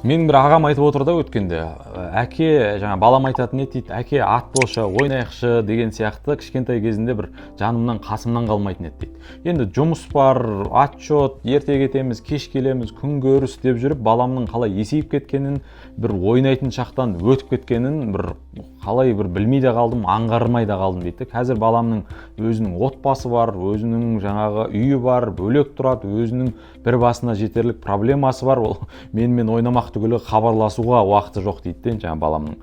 Менің бір ағам айтып отыр да өткенде, әке, жаңа балам айтатын еді дейді, әке ат болшы, ойнайықшы деген сияқты кішкентай кезінде бір жанымнан қасымнан қалмайтын еді дейді. Енді жұмыс бар, отчет, ерте кетеміз, кеш келеміз, күнкөріс деп жүріп, баламның қалай есейіп кеткенін, бір ойнайтын шақтан өтіп кеткенін бір қалай бір білмей де қалдым, аңғармай да қалдым дейді. Қазір баламның өзінің отбасы бар, өзінің жаңағы үйі бар, бөлек тұрады, өзінің бір басына жетерлік проблемасы бар. Ол менімен ойнамақ түгілі хабарласуға уақыты жоқ дейді жаңа баламның.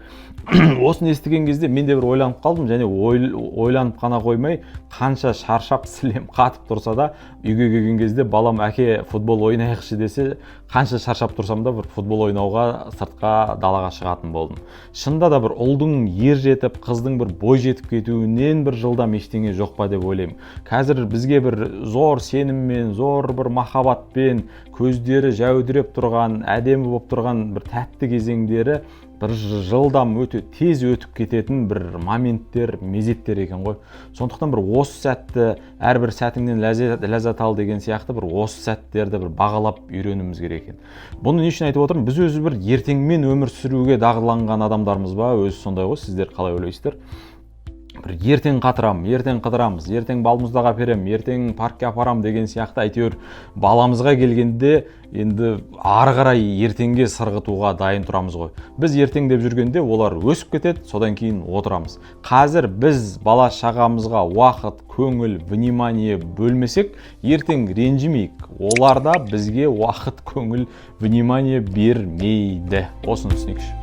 Осыны естіген кезде мен де бір ойланып қалдым, және ойланып қана қоймай, қанша шаршап сілем қатып тұрса да, үйге келген кезде балам әке футбол ойнайықшы десе, қанша шаршап тұрсам да бір футбол ойнауға сыртқа далаға шығатын болдым. Шынында да бір ұлдың ер жетіп, қыздың бір бой жетіп кетуінен бір жылдам ештеңе жоқ па деп ойлаймын. Қазір бізге бір зор сеніммен, зор бір махаббатпен, көздері жәудіреп тұрған, әдемі болып тұрған бір тәтті кезеңдері бір жылдам өте тез өтіп кететін бір моменттер, мезеттер екен ғой. Сондықтан бір осы сәтті, әрбір сәтіңнен ләззат ал деген сияқты бір осы сәттерді бір бағалап үйренуіміз керек екен. Бұны не үшін айтып отырмын? Біз өзі бір ертеңмен өмір сүруге дағдыланған адамдармыз ба? Өзі сондай ғой, сіздер қалай ойлайсыздар? Бір ертең қыдырамыз, ертең балмұздақ әперем, ертең паркке апарам деген сияқты әйтеуір баламызға келгенде енді ары қарай ертеңге сырғытуға дайын тұрамыз ғой. Біз ертең деп жүргенде олар өсіп кетеді, содан кейін отырамыз. Қазір біз бала шағамызға уақыт, көңіл, внимание бөлмесек, ертең ренжімейік. Олар да бізге уақыт, көңіл, внимание бермейді. Осыны түсінейікші.